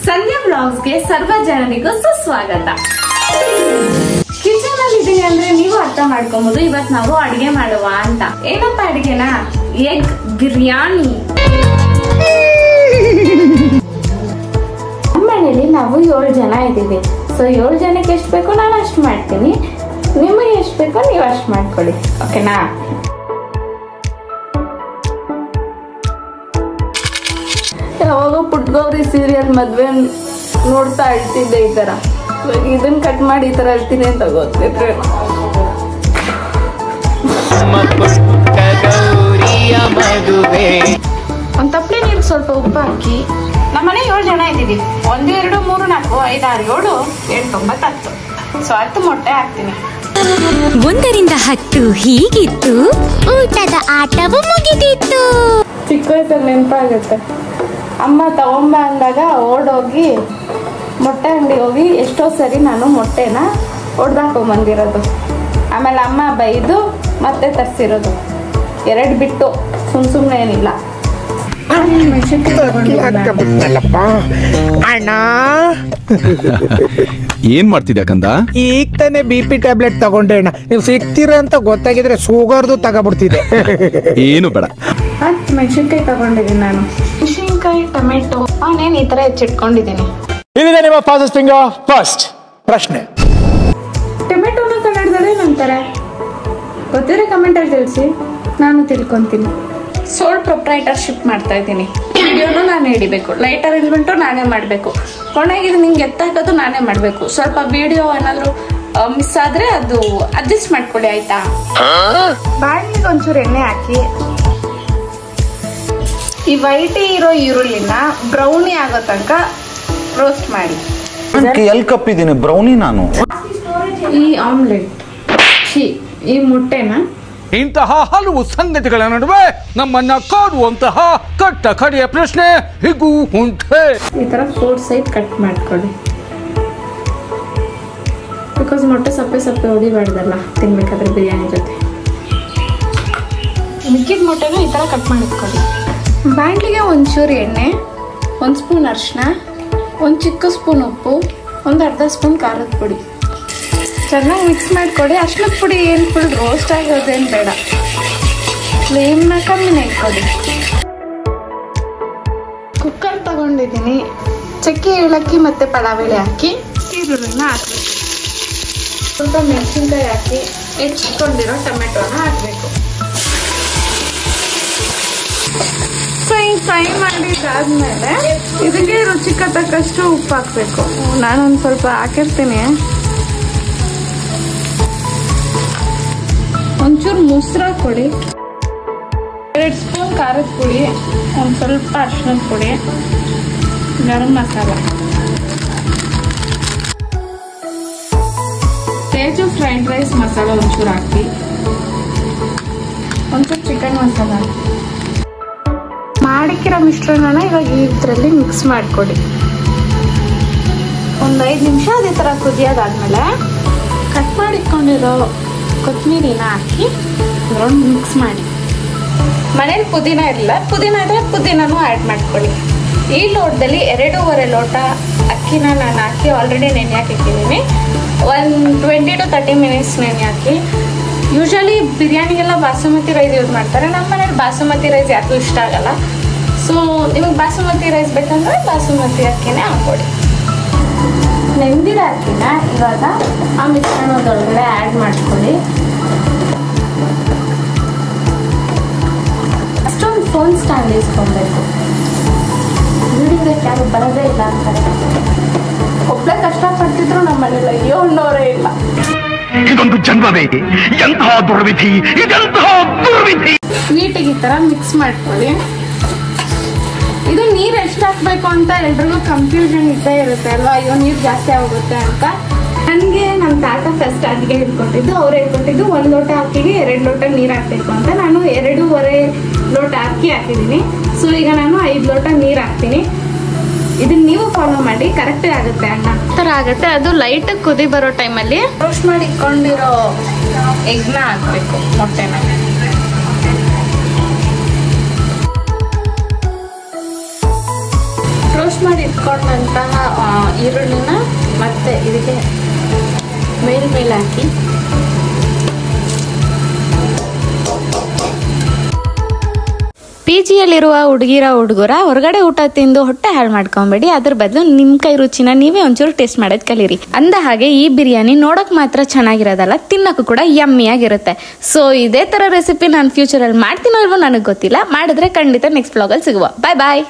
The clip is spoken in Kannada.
ಸಂಧ್ಯಾ ವ್ಲಾಗ್ಸ್ಗೆ ಸರ್ವ ಜನರಿಗೂ ಸುಸ್ವಾಗತ. ಕಿಚನ್ ಅಲ್ಲಿ ಇದೀನಿ ಅಂದ್ರೆ ನೀವು ಅರ್ಥ ಮಾಡ್ಕೊಬಹುದು. ಇವತ್ತು ನಾವು ಅಡಿಗೆ ಮಾಡುವ ಅಂತ. ಏನಪ್ಪ ಅಡಿಗೆನಾ? ಎಗ್ ಬಿರಿಯಾನಿ. ನಮ್ಮ ಮನೇಲಿ ನಾವು 7 ಜನ ಇದ್ದೀವಿ. ಸೊ 7 ಜನಕ್ಕೆ ಎಷ್ಟು ಬೇಕೋ ನಾನು ಅಷ್ಟು ಮಾಡ್ತೀನಿ. ನಿಮಗೆ ಎಷ್ಟು ಬೇಕೋ ನೀವು ಅಷ್ಟು ಮಾಡ್ಕೊಳ್ಳಿ, ಓಕೆನಾ? ಯಾವಾಗ ಪುಟ್ಗೌರಿ ಸೀರಿಯಲ್ ಮದ್ವೆ ನೋಡ್ತಾ ಅಳ್ತಿದ್ದೆ ಈ ತರ. ಇದನ್ನ ಕಟ್ ಮಾಡಿ ಈ ತರ ಅಳ್ತೀನಿ ಅಂತ ಗೊತ್ತಿದ್ರೆ ಒಂದ್ ತಪ್ಪಲೆ ನೀರು ಸ್ವಲ್ಪ ಉಪ್ಪು ಹಾಕಿ. ನಮ್ಮನೆ 7 ಜನ ಇದ್ದೀವಿ. 1 2 3 4 5 6 7 8 9 10. ಸೊ 10 ಮೊಟ್ಟೆ ಹಾಕ್ತೀನಿ. 1ರಿಂದ 10 ಹೀಗಿತ್ತು, ಊಟದ ಆಟವು ಮುಗಿದಿತ್ತು. ಚಿಕ್ಕ ವಯಸ್ಸಲ್ಲಿ ನೆನಪಾಗುತ್ತೆ. ಅಮ್ಮ ತಗೊಂಬ ಅಂದಾಗ ಓಡೋಗಿ ಮೊಟ್ಟೆ ಅಂಗಡಿಗೆ ಹೋಗಿ ಎಷ್ಟೋ ಸರಿ ನಾನು ಮೊಟ್ಟೆನ ಹೊಡೆದಾಕೊಂಬಂದಿರೋದು. ಆಮೇಲೆ ಅಮ್ಮ ಬೈದು ಮತ್ತೆ ತರಿಸಿರೋದು. 2 ಬಿಟ್ಟು ಸುಮ್ಮನೆ ಏನಿಲ್ಲ. ಅಣ್ಣ ಏನ್ ಮಾಡ್ತಿದ್ಯಾ ಕಂದ? ಈಗ ತಾನೆ BP ಟ್ಯಾಬ್ಲೆಟ್ ತಗೊಂಡೆ ಅಣ್ಣ. ನೀವು ಸಿಗ್ತೀರ ಅಂತ ಗೊತ್ತಾಗಿದ್ರೆ ಶುಗರ್ದು ತಗೋಬಿಡ್ತಿದ್ದೆ. ಏನು ಬೇಡ. ಮೆಣಸಿನ್ಕಾಯಿ ತಗೊಂಡಿದ್ದೀನಿ ನಾನು. ಮೆಣಸಿನ್ಕಾಯಿ, ಟೊಮೆಟೊ ಅವನೇನು ಈ ತರ ಹೆಚ್ಚಿಟ್ಕೊಂಡಿದ್ದೀನಿ. ಇಲ್ಲಿದೆ ನಿಮ್ಮ ಫಾಸ್ಟಿಂಗ್ ಫಸ್ಟ್ ಪ್ರಶ್ನೆ. ಟೊಮೆಟೊನ ಕನ್ನಡದಲ್ಲಿ ಏನಂತಾರೆ ಗೊತ್ತಿದ್ರೆ ಕಮೆಂಟಲ್ಲಿ ತಿಳಿಸಿ, ನಾನು ತಿಳ್ಕೊಂತೀನಿ. ಸೋಲ್ ಪ್ರೊಪ್ರೈಟರ್ಶಿಪ್ ಮಾಡ್ತಾ ಇದ್ದೀನಿ. ವಿಡಿಯೋನು ನಾನೇ ಹಿಡಿಬೇಕು, ಲೈಟರ್ ಇಲ್ಬಿಟ್ಟು ನಾನೇ ಮಾಡಬೇಕು, ಕೊನೆಗೆ ನಿಂಗೆ ಎತ್ತಾಕೋದು ನಾನೇ ಮಾಡಬೇಕು. ಸ್ವಲ್ಪ ವಿಡಿಯೋ ಏನಾದರೂ ಮಿಸ್ ಆದ್ರೆ ಅದು ಅಡ್ಜಸ್ಟ್ ಮಾಡ್ಕೊಳ್ಳಿ, ಆಯ್ತಾ? ಬಾಣಲಿಗೆ ಒಂಚೂರು ಎಣ್ಣೆ ಹಾಕಿ ಈ ವೈಟ್ ಇರೋ ಈರುಳ್ಳಿನ ಬ್ರೌನಿ ಆಗೋ ತನಕ ರೋಸ್ಟ್ ಮಾಡಿ. ಎಲ್ಲಿ ಕಪ್ಪಿದ್ದೀನಿ ಬ್ರೌನಿ ನಾನು. ಈ ಆಮ್ಲೆಟ್ ಈ ಮೊಟ್ಟೆನ ಇಂತಹ ಹಲವು ಸಂಗತಿಗಳ ನಡುವೆ ನಮ್ಮನ್ನ ಕಾಡುವಂತಹ ಕಟ್ಟ ಕಡೆಯ ಪ್ರಶ್ನೆ ಹೀಗೂ ಉಂಟೆ. ಈ ತರ 4 ಸೈಡ್ ಕಟ್ ಮಾಡ್ಕೊಳ್ಳಿ. ಬಿಕಾಸ್ ಮೊಟ್ಟೆ ಸಪ್ಪೆ ಹೊಡಿಬಾರ್ದಲ್ಲ ತಿನ್ಬೇಕಾದ್ರೆ ಬಿರಿಯಾನಿ ಜೊತೆ. ಮಿಕ್ಕಿದ ಮೊಟ್ಟೆನ ಈ ತರ ಕಟ್ ಮಾಡಿಟ್ಕೊಳ್ಳಿ. ಬಾಣಲಿಗೆ ಒಂಚೂರು ಎಣ್ಣೆ, 1 ಸ್ಪೂನ್ ಅರಿಶಿನ, 1 ಚಿಕ್ಕ ಸ್ಪೂನ್ ಉಪ್ಪು, 1 ಅರ್ಧ ಸ್ಪೂನ್ ಖಾರದ ಪುಡಿ ಚೆನ್ನಾಗಿ ಮಿಕ್ಸ್ ಮಾಡಿಕೊಡಿ. ಅರ್ಶಿನದ ಪುಡಿ ಏನು ಫುಲ್ ರೋಸ್ಟ್ ಆಗೋದೇನು ಬೇಡ, ಫ್ಲೇಮ್ನ ಕಮ್ಮಿನೇ ಇಟ್ಕೊಡಿ. ಕುಕ್ಕರ್ ತಗೊಂಡಿದ್ದೀನಿ. ಚಕ್ಕೆ, ಏಲಕ್ಕಿ ಮತ್ತು ಪಲಾವೆಲೆ ಹಾಕಿ ಈರುಳ್ಳಿನ ಹಾಕಬೇಕು. ಸ್ವಲ್ಪ ಮೆಣಸಿನ್ಕಾಯಿ ಹಾಕಿ ಹೆಚ್ಚಿಕೊಂಡಿರೋ ಟೊಮೆಟೊನ ಹಾಕಬೇಕು. ಫ್ರೈ ಮಾಡಿದಾದ್ಮೇಲೆ ಇದಕ್ಕೆ ರುಚಿಗೆ ತಕ್ಕಷ್ಟು ಉಪ್ಪು ಹಾಕಬೇಕು. ನಾನೊಂದು ಸ್ವಲ್ಪ ಹಾಕಿರ್ತೀನಿ. ಒಂಚೂರು ಮೊಸರು ಕೊಡಿ, 2 ಸ್ಪೂನ್ ಖಾರದ ಪುಡಿ, ಒಂದು ಸ್ವಲ್ಪ ಅರಿಶಿನದ ಪುಡಿ, ಗರಂ ಮಸಾಲ, ತೇಜು ಫ್ರೈಡ್ ರೈಸ್ ಮಸಾಲ ಒಂಚೂರು ಹಾಕಿ, ಒಂಚೂರು ಚಿಕನ್ ಮಸಾಲ ಮಾಡಿಕ್ಕಿರೋ ಮಿಶ್ರಣನ ಇವಾಗ ಇದರಲ್ಲಿ ಮಿಕ್ಸ್ ಮಾಡಿಕೊಡಿ. ಒಂದು 5 ನಿಮಿಷ ಅದೇ ಥರ ಕುದಿಯೋದಾದ್ಮೇಲೆ ಕಟ್ ಮಾಡಿಕೊಂಡಿರೋ ಕೊತ್ತಂಬರಿನ ಹಾಕಿ ರೌಂಡ್ ಮಿಕ್ಸ್ ಮಾಡಿ. ಮನೇಲಿ ಪುದೀನ ಇರಲಿಲ್ಲ, ಪುದೀನ ಇದ್ರೆ ಪುದೀನೂ ಆ್ಯಡ್ ಮಾಡ್ಕೊಳ್ಳಿ. ಈ ಲೋಟದಲ್ಲಿ 2.5 ಲೋಟ ಅಕ್ಕಿನ ನಾನು ಹಾಕಿ ಆಲ್ರೆಡಿ ನೆನೆ ಹಾಕಿಟ್ಟಿದ್ದೀನಿ. 20 to 30 ಮಿನಿಟ್ಸ್ ನೆನೆ ಹಾಕಿ. ಯೂಶಲಿ ಬಿರಿಯಾನಿಗೆಲ್ಲ ಬಾಸುಮತಿ ರೈಸ್ ಯೂಸ್ ಮಾಡ್ತಾರೆ. ನಮ್ಮ ಮನೇಲಿ ಬಾಸುಮತಿ ರೈಸ್ ಯಾಕೂ ಇಷ್ಟ ಆಗಲ್ಲ. ಸೊ ನಿಮಗೆ ಬಾಸುಮತಿ ರೈಸ್ ಬೇಕಂದ್ರೆ ಬಾಸುಮತಿ ಅಕ್ಕಿನೇ ಹಾಕ್ಕೊಡಿ. ನೆಂದಿರೋ ಅಕ್ಕಿನ ಇವಾಗ ಆ ಮಿಶ್ರಣದೊಳಗಡೆ ಆ್ಯಡ್ ಮಾಡ್ಕೊಳ್ಳಿ. ಅಷ್ಟೊಂದು ಫೋನ್ ಸ್ಟ್ಯಾಂಡ್ ಇಸ್ಕೊಬೇಕು. ವಿಡಿಯೋದಕ್ಕೆ ಯಾರು ಬರೋದೇ ಇಲ್ಲ ಅಂತಾರೆ. ಒಬ್ಬಳೆ ಕಷ್ಟಪಡ್ತಿದ್ರು ನಮ್ಮ ಮನೇಲಿ ಅಯ್ಯೋ ಅನ್ನೋರೇ ಇಲ್ಲ. ಇದೊಂದು ಜನ್ಮವೇ, ಎಂತಹ ದುರ್ವಿಧಿ, ಇದೆಂತಹ ದುರ್ವಿಧಿ. ನೀಟಿಗೆ ಈ ಥರ ಮಿಕ್ಸ್ ಮಾಡ್ಕೊಳ್ಳಿ. ಇದು ನೀರು ಎಷ್ಟು ಹಾಕ್ಬೇಕು ಅಂತ ಎಲ್ರಿಗೂ ಕನ್ಫ್ಯೂಷನ್ ಇದ್ದೇ ಇರುತ್ತೆ ಅಲ್ವಾ? ಅಯ್ಯೋ ನೀರು ಜಾಸ್ತಿ ಆಗುತ್ತೆ ಅಂತ. ನನಗೆ ನಮ್ಮ ತಾತ ಫಸ್ಟ್ ಅಡಿಗೆ ಹೇಳ್ಕೊಟ್ಟಿದ್ದು, ಅವ್ರು ಹೇಳ್ಕೊಟ್ಟಿದ್ದು 1 ಲೋಟ ಅಕ್ಕಿಗೆ 2 ಲೋಟ ನೀರು ಹಾಕಬೇಕು ಅಂತ. ನಾನು 2.5 ಲೋಟ ಅಕ್ಕಿ ಹಾಕಿದ್ದೀನಿ. ಸೊ ಈಗ ನಾನು 5 ಲೋಟ ನೀರು ಹಾಕ್ತೀನಿ. ಇದನ್ನ ನೀವು ಫಾಲೋ ಮಾಡಿ, ಕರೆಕ್ಟ್ ಆಗುತ್ತೆ. ಅನ್ನ ಥರ ಆಗುತ್ತೆ. ಅದು ಲೈಟ್ ಕುದಿ ಬರೋ ಟೈಮಲ್ಲಿ ರೋಸ್ಟ್ ಮಾಡಿ ಇಟ್ಕೊಂಡಿರೋ ಎಗ್ನ ಹಾಕಬೇಕು, ಮೊಟ್ಟೆನ. ರೋಸ್ಟ್ ಮಾಡಿ ಇಟ್ಕೊಂಡಂತಹ ಈರುಳ್ಳಿನ ಮತ್ತೆ ಇದಕ್ಕೆ ಮೇಲ್ಮೇಲೆ ಹಾಕಿ PGಯಲ್ಲಿರುವ ಹುಡುಗರ ಹೊರಗಡೆ ಊಟ ತಿಂದು ಹೊಟ್ಟೆ ಹಾಳು ಮಾಡ್ಕೊಂಬೇಡಿ. ಅದ್ರ ಬದಲು ನಿಮ್ಮ ಕೈ ರುಚಿನ ನೀವೇ ಒಂಚೂರು ಟೇಸ್ಟ್ ಮಾಡೋದು ಕಲೀರಿ. ಅಂದ ಹಾಗೆ ಈ ಬಿರಿಯಾನಿ ನೋಡಕ್ ಮಾತ್ರ ಚೆನ್ನಾಗಿರೋದಲ್ಲ, ತಿನ್ನಕ್ಕೂ ಕೂಡ ಯಮ್ಮಿಯಾಗಿರುತ್ತೆ. ಸೊ ಇದೇ ತರ ರೆಸಿಪಿ ನಾನು ಫ್ಯೂಚರಲ್ಲಿ ಮಾಡ್ತೀನೋ ಇಲ್ವೋ ನನಗೆ ಗೊತ್ತಿಲ್ಲ. ಮಾಡಿದ್ರೆ ಖಂಡಿತ ನೆಕ್ಸ್ಟ್ ವ್ಲಾಗಲ್ಲಿ ಸಿಗುವ. ಬಾಯ್ ಬಾಯ್.